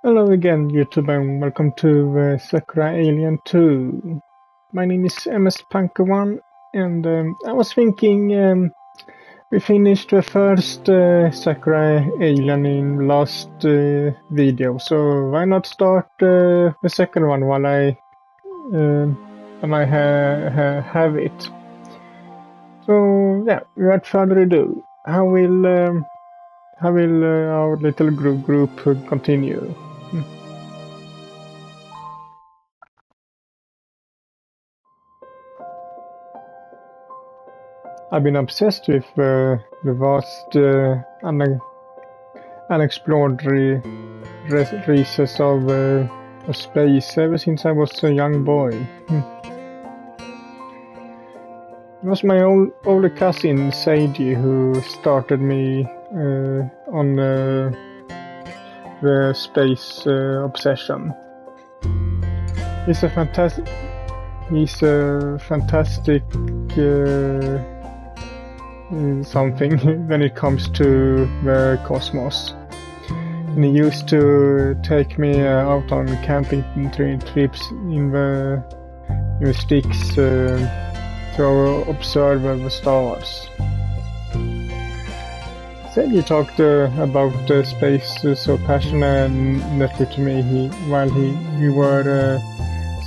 Hello again, YouTube, and welcome to Sakura Alien 2. My name is MS Punker1, and I was thinking we finished the first Sakura Alien in last video, so why not start the second one while have it? So yeah, without further ado, how will our little group continue? I've been obsessed with the vast unexplored reaches of space ever since I was a young boy. It was my older cousin Seiji who started me on the space obsession. He's a fantastic. Something when it comes to the cosmos. And he used to take me out on camping trips in the sticks to observe the stars. Said he talked about space so passionately to me while we were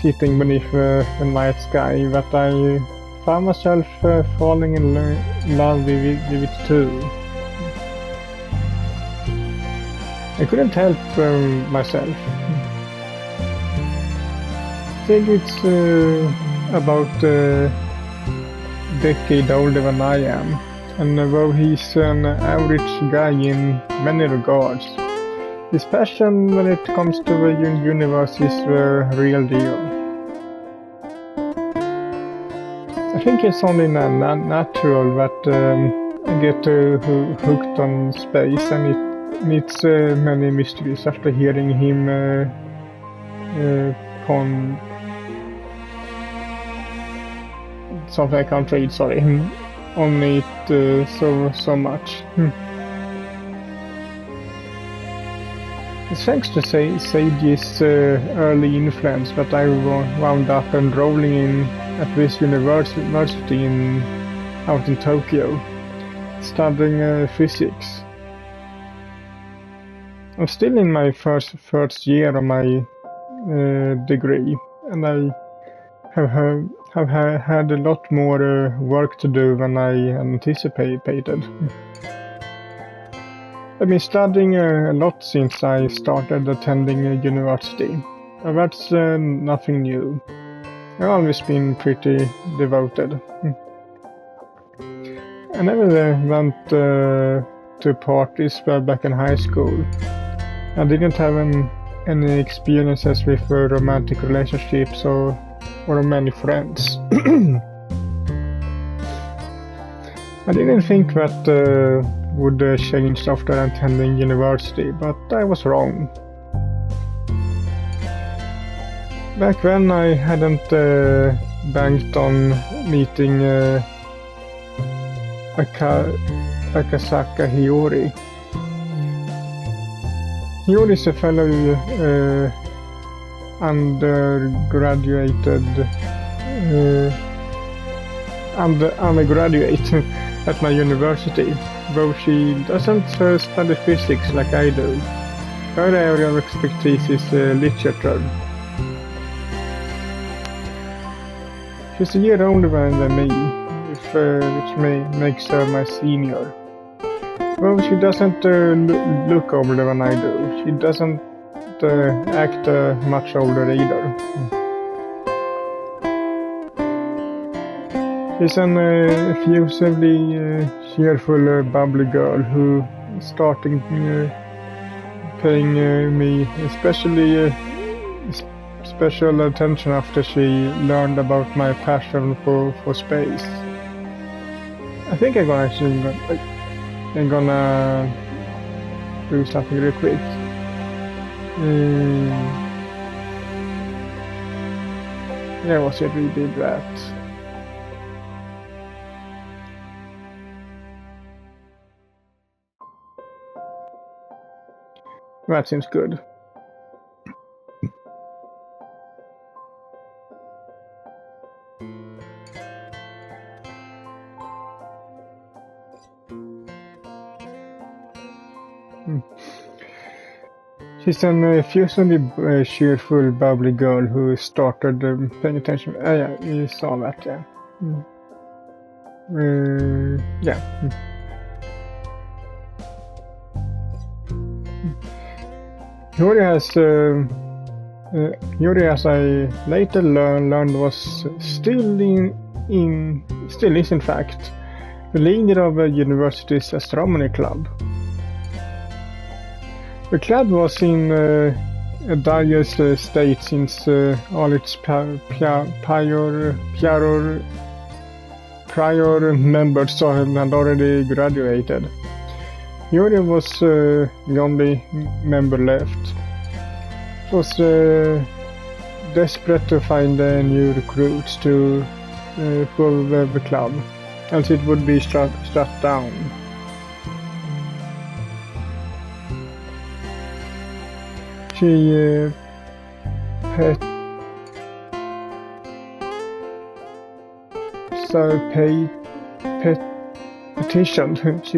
sitting beneath the night sky that I found myself falling in love with it too. I couldn't help myself. I think it's about a decade older than I am, and though he's an average guy in many regards, his passion when it comes to the universe is the real deal. I think it's only natural that I get hooked on space, and it meets many mysteries after hearing him on something I can't read. Sorry, on it so much. It's thanks to Seiji's early influence that I wound up enrolling in at this university out in Tokyo, studying physics. I'm still in my first year of my degree, and I have had a lot more work to do than I anticipated. I've been studying a lot since I started attending university. That's nothing new. I've always been pretty devoted. I never went to parties back in high school. I didn't have any experiences with romantic relationships or many friends. I didn't think that would change after attending university, but I was wrong. Back then I hadn't banked on meeting Akasaka Hiyori. Hiyori is a fellow undergraduate at my university, though she doesn't study physics like I do. Her area of expertise is literature. She's a year older than me, which makes her my senior. Well, she doesn't look older than I do. She doesn't act much older either. She's an effusively cheerful, bubbly girl who started paying me especially special attention after she learned about my passion for space. I think I'm gonna do something real quick. Yeah, was it we did that? That seems good. She's an effusively cheerful, bubbly girl who started paying attention. Yeah, you saw that, yeah. Yeah. Yuri, as I later learned, was still is in fact the leader of a university's astronomy club. The club was in a dire state since all its prior members had already graduated. Yuri was the only member left. She was desperate to find new recruits to fill the club, else it would be shut down. She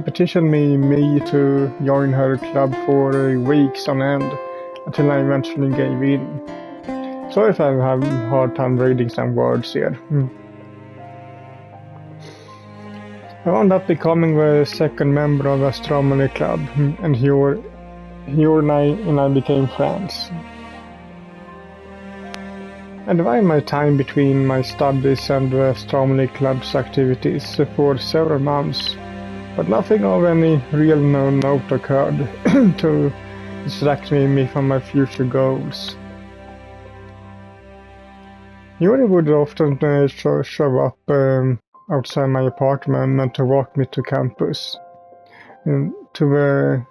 petitioned me to join her club for weeks on end until I eventually gave in. Sorry if I have a hard time reading some words here. I wound up becoming the second member of the astronomy club, and Yuri and I became friends. I divided my time between my studies and the astronomy club's activities for several months, but nothing of any real note occurred to distract me from my future goals. Yuri would often show up outside my apartment and to walk me to campus, to the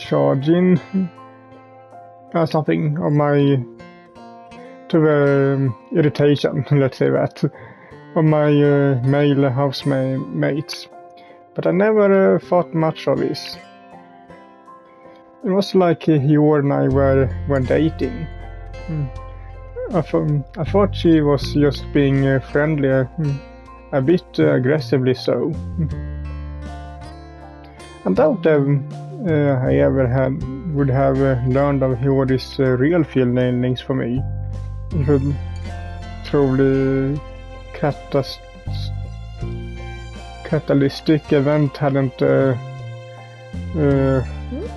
charging something of my, to the irritation, let's say that, of my male housemates. But I never thought much of this. It was like you and I were dating. I thought she was just being friendly, a bit aggressively so. I doubt I ever would have learned of Yuri's real feelings for me. If a truly catalytic event hadn't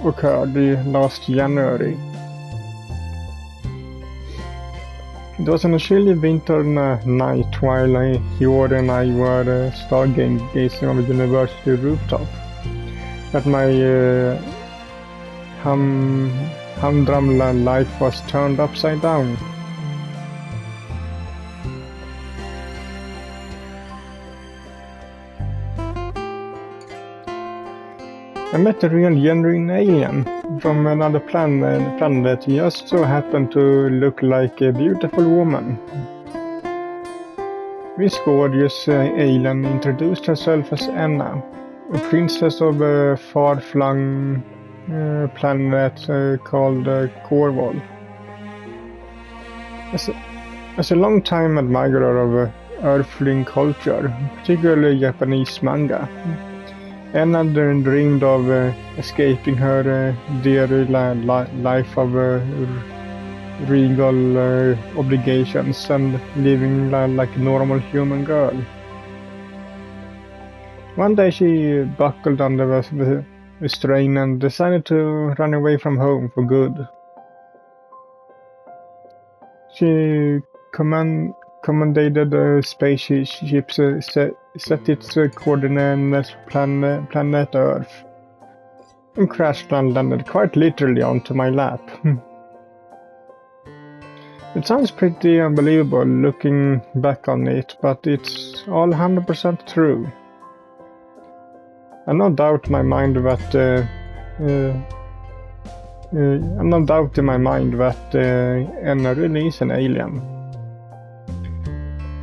occurred last January. It was on a chilly winter night while Yuri and I were stargazing on the university rooftop that my humdrum life was turned upside down. I met a real genuine alien from another planet. He just so happened to look like a beautiful woman. This gorgeous alien introduced herself as Anna, a princess of a far-flung planet called Corval. As a long-time admirer of Earthling culture, particularly Japanese manga, Anna dreamed of escaping her dear life of regal obligations and living like a normal human girl. One day she buckled under the strain and decided to run away from home for good. She commanded a spaceship set its coordinates planet Earth and crashed and landed quite literally onto my lap. It sounds pretty unbelievable looking back on it, but it's all 100% true. I'm no doubt in my mind that Anna really is an alien.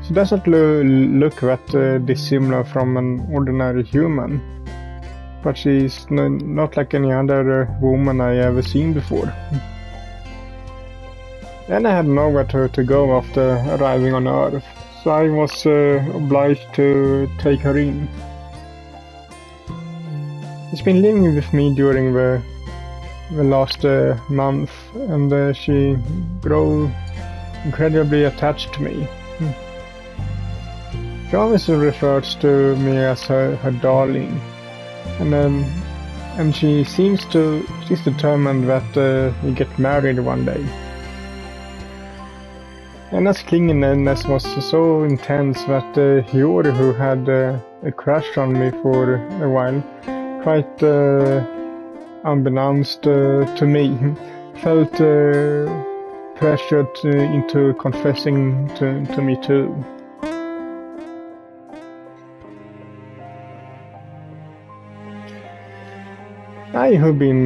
She doesn't look that dissimilar from an ordinary human, but she's not like any other woman I ever seen before. And I had nowhere to go after arriving on Earth, so I was obliged to take her in. She's been living with me during the last month, and she grew incredibly attached to me. She always refers to me as her darling, and she's determined that we get married one day. Anna's clinginess was so intense that Hiyori, who had a crush on me for a while, quite unbeknownst to me, felt pressured into confessing to me too. I have been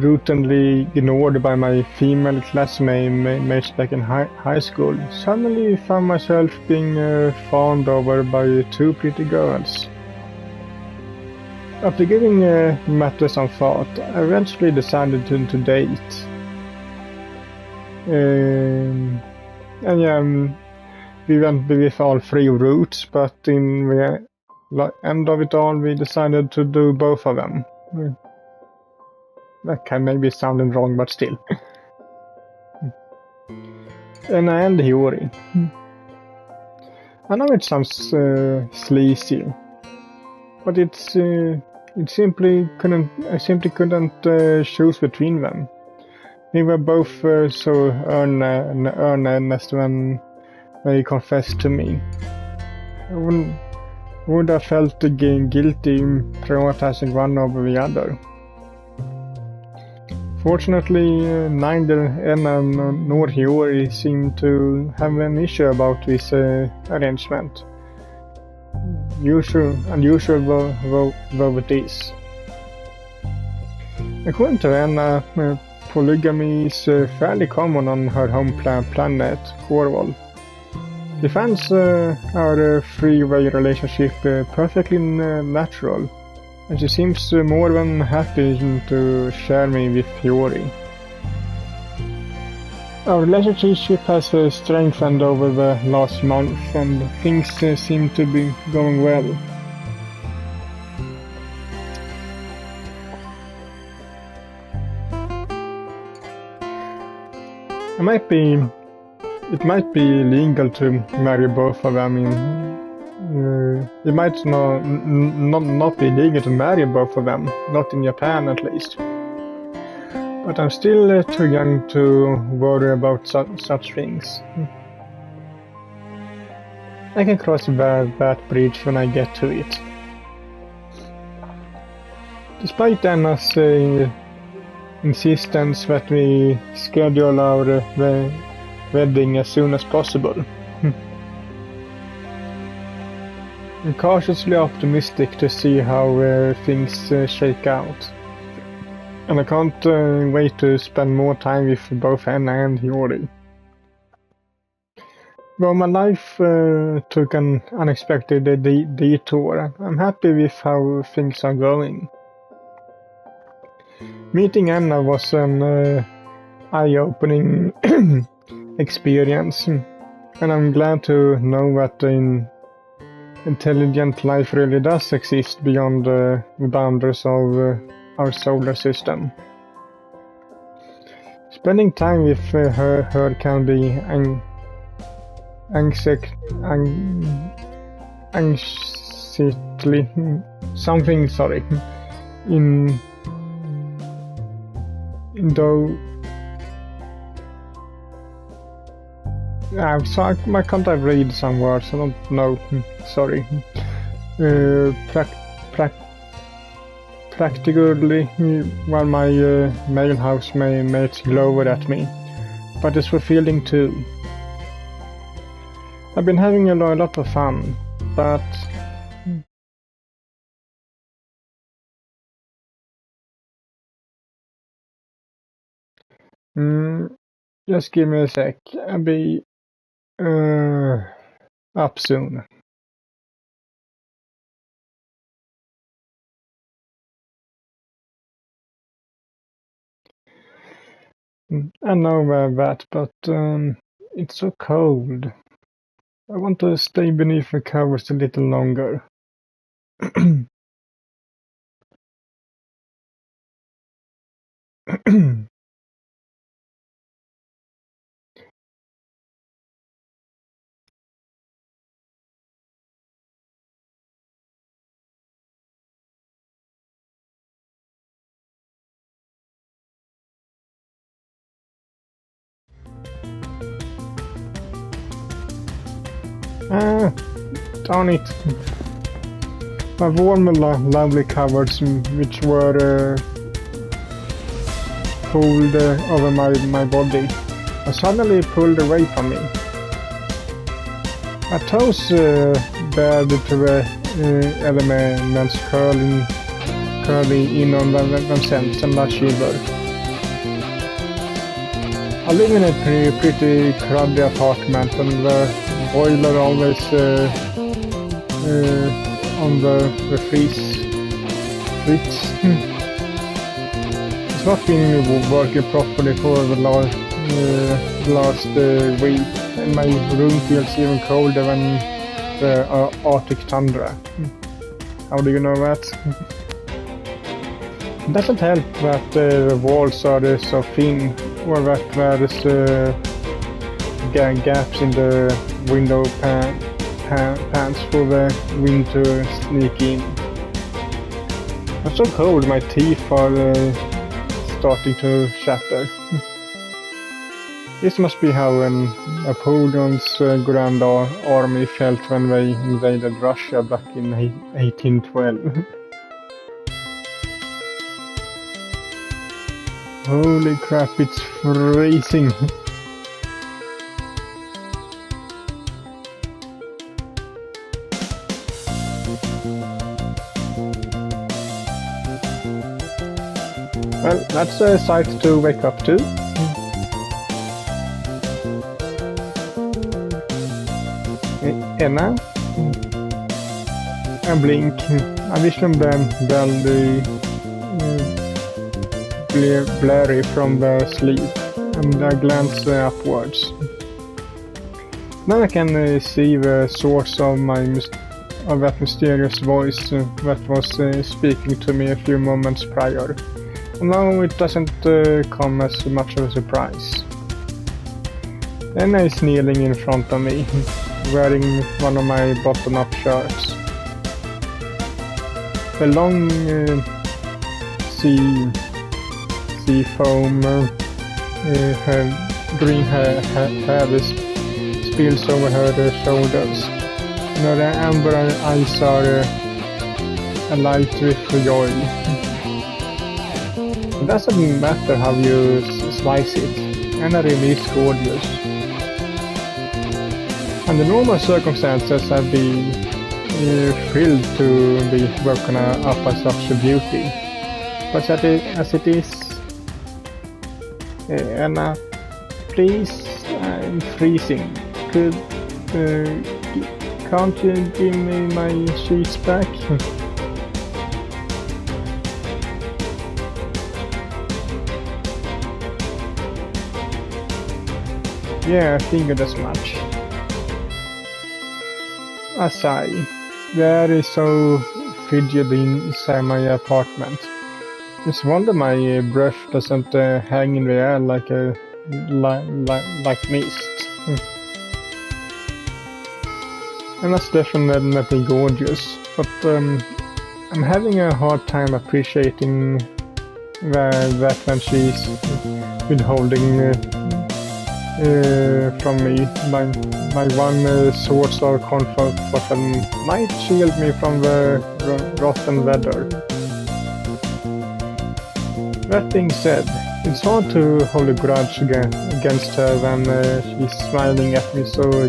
routinely ignored by my female classmates back in high school, suddenly found myself being fawned over by two pretty girls. After giving matters some thought, I eventually decided to date. And yeah, we went with all three routes, but in the end of it all, we decided to do both of them. That can maybe sound wrong, but still. And I and Hiyori. I know it sounds sleazy, but I simply couldn't choose between them. We were both so earnest when they confessed to me. I would have felt guilty prioritizing one over the other. Fortunately, neither Anna nor Hiyori seemed to have an issue about this arrangement. Unusual though it is. According to Anna, polygamy is fairly common on her home planet, Corval. She finds our three-way relationship perfectly natural, and she seems more than happy to share me with Hiyori. Our relationship has strengthened over the last month, and things seem to be going well. It might be illegal to marry both of them. It might not be legal to marry both of them, not in Japan at least. But I'm still too young to worry about such things. I can cross that bridge when I get to it. Despite Anna's insistence that we schedule our wedding as soon as possible, I'm cautiously optimistic to see how things shake out. And I can't wait to spend more time with both Anna and Hiyori. Though my life took an unexpected detour, I'm happy with how things are going. Meeting Anna was an eye-opening experience, and I'm glad to know that intelligent life really does exist beyond the boundaries of our solar system. Spending time with her can be anxiously though so I can't read some words, I don't know, sorry. Practically, while my male housemates glowered at me, but it's fulfilling too. I've been having a lot of fun, but just give me a sec. I'll be up soon. I know that, but it's so cold. I want to stay beneath the covers a little longer. Ah, darn it. My warm and lovely covers, which were pulled over my body, were suddenly pulled away from me. My toes bared to the elements curling in on themselves, and I shivered. I live in a pretty cruddy apartment, and the boiler always on the freeze. It's not been working properly for the last week, and my room feels even colder than the Arctic tundra. How do you know that? It doesn't help that the walls are so thin, or that there's gaps in the window pans for the wind to sneak in. I'm so cold, my teeth are starting to shatter. This must be how Napoleon's Grand Army felt when they invaded Russia back in 1812. Holy crap, it's freezing! Well, that's a sight to wake up to. Anna? And blink. I wish them barely blurry from the sleep, and I glance upwards. Now I can see the source of that mysterious voice that was speaking to me a few moments prior. No, it doesn't come as much of a surprise. Anna is kneeling in front of me, wearing one of my bottom-up shirts. The long sea foam her green hair spills over her shoulders. The amber eyes are alight with joy. It doesn't matter how you slice it, Anna really is gorgeous. Under normal circumstances, I'd be thrilled to be woken up by such a beauty. But as it is, Anna, please, I'm freezing. Can't you give me my sheets back? Yeah, I figured as much. I sigh. The air is so frigid inside my apartment. It's wonder my breath doesn't hang in the air like mist. And that's definitely gorgeous, but I'm having a hard time appreciating that when she's withholding from me my one source of comfort might shield me from the rotten weather. That being said, it's hard to hold a grudge against her when she's smiling at me so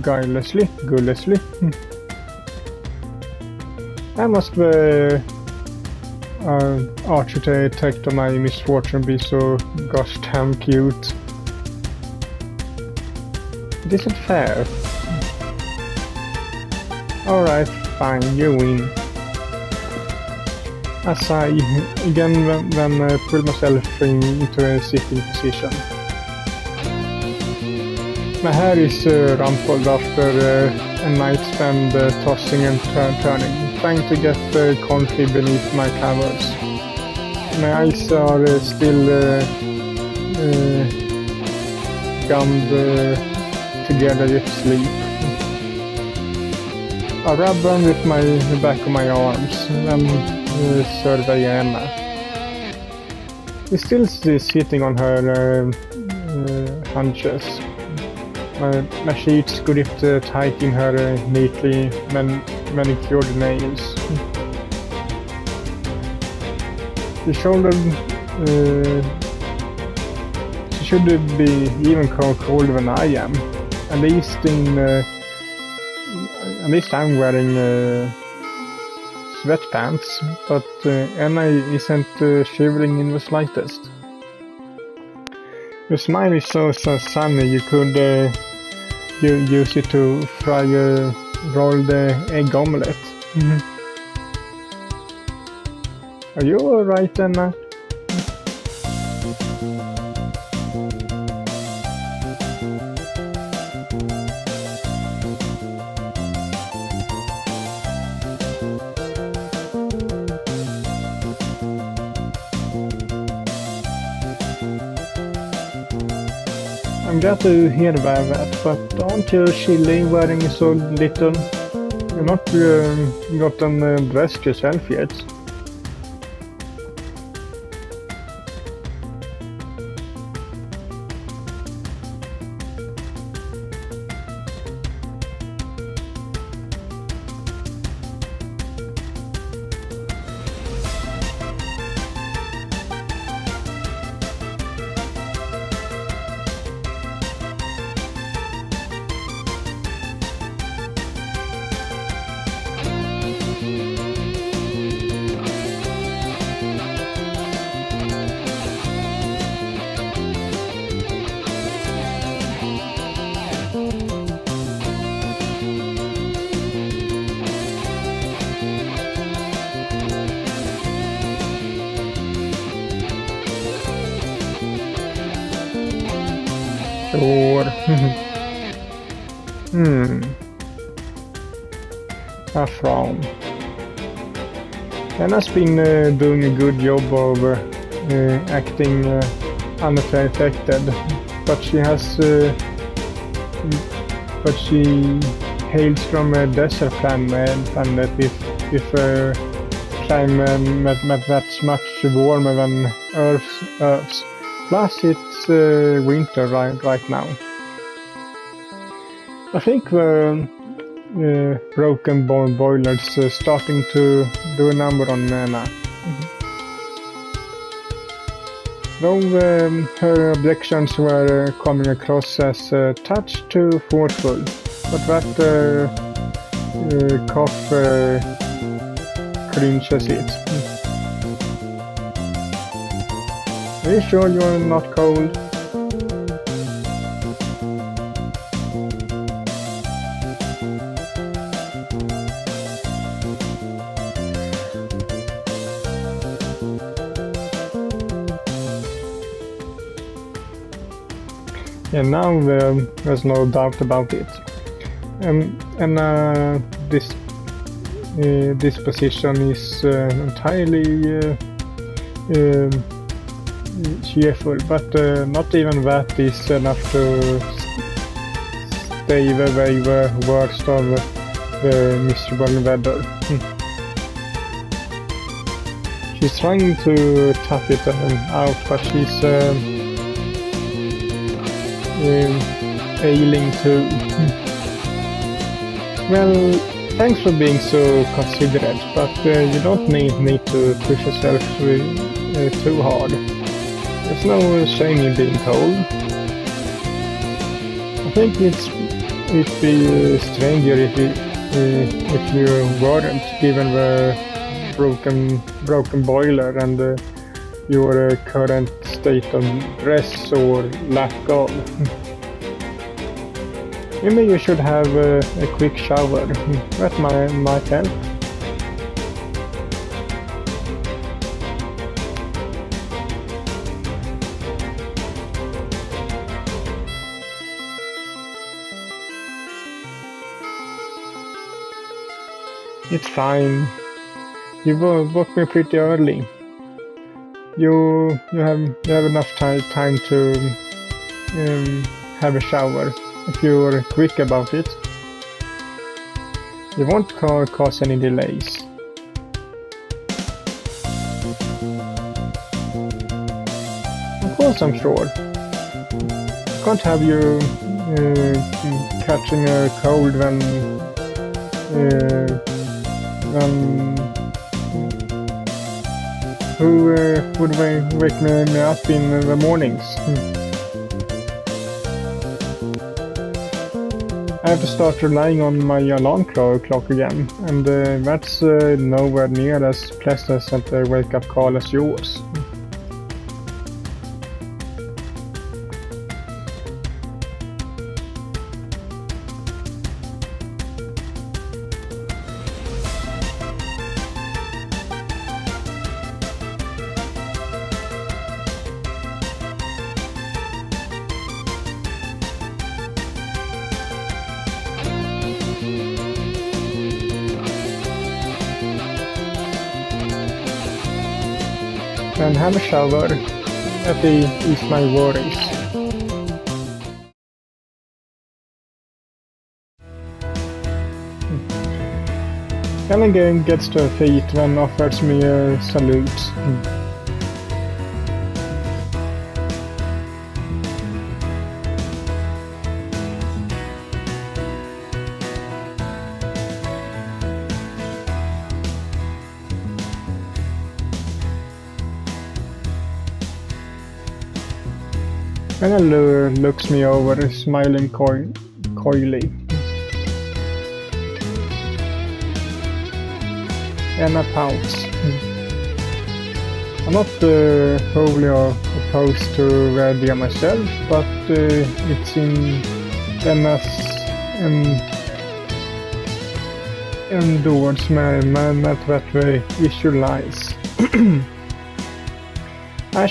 guilelessly. I must architect of my misfortune be so gosh damn cute. It isn't fair. Alright, fine, you win. I sigh again when I pull myself into a sitting position. My hair is rumpled after a night spent tossing and turning, trying to get comfy beneath my covers. My eyes are still gummed together with sleep. I rub them with the back of my arms and survey Emma. She's still sitting on her hunches. My sheets gripped tight in her neatly manicured nails. She should be even colder than I am. At least I'm wearing sweatpants, but Anna isn't shivering in the slightest. Your smile is so sunny you could use it to fry a rolled egg omelette. Are you alright, Anna? I'm glad to hear about that, but aren't you chilly wearing so little? You're not gotten dressed yourself yet. Sure. A frown. Anna's been doing a good job of acting unaffected, but she hails from a desert planet with a climate that's much warmer than Earth's. Plus, it's winter right now. I think the broken boiler's starting to do a number on Anna. Though her objections were coming across as a touch too forceful, but that cough cringes it. Are you sure you're not cold? Yeah, now there's no doubt about it. And this position is entirely cheerful, but not even that is enough to stave away the worst of the miserable weather. She's trying to tough it out, but she's ailing too. Well, thanks for being so considerate, but you don't need to push yourself too hard. There's no shame in being cold. I think it'd be stranger if you weren't, given the broken boiler and your current state of dress or lack of. Maybe you should have a quick shower. That might help. It's fine. You woke me pretty early. You have enough time to have a shower if you're quick about it. You won't cause any delays. Of course, I'm sure. I can't have you catching a cold when who would wake me up in the mornings? I have to start relying on my alarm clock again, and that's nowhere near as pleasant as a wake-up call as yours. And have a shower. That ease my worries. Ellen gets to her feet and offers me a salute. Ella looks me over, smiling coyly. Anna pouts. I'm not wholly opposed to the idea myself, but it's in Anna's endorsement that the issue lies. I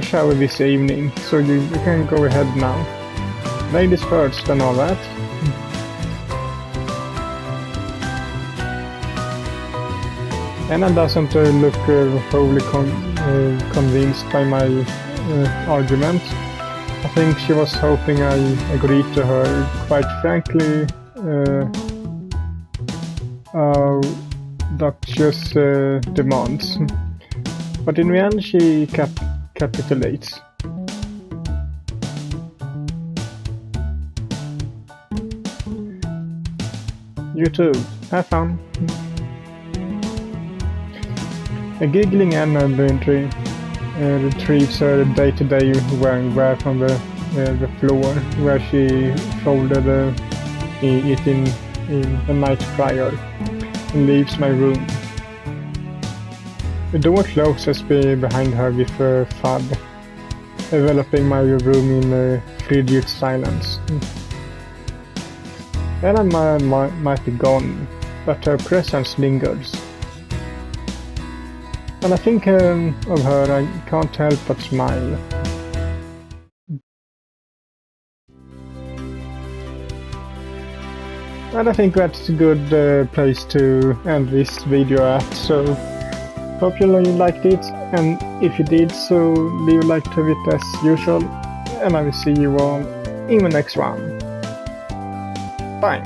shower this evening, so you can go ahead now. Ladies first and all that. Anna doesn't look wholly convinced by my argument. I think she was hoping I agreed to her, quite frankly, duchess demands. But in the end she capitulates. You too. Have fun. A giggling Anna retrieves her day-to-day wear from the floor where she folded it in the night prior and leaves my room. The door closes behind her with a thud, enveloping my room in a frigid silence. Anna might be gone, but her presence lingers. When I think of her, I can't help but smile. And I think that's a good place to end this video at, so hope you liked it, and if you did, so leave a like to it as usual, and I will see you all in the next one. Bye!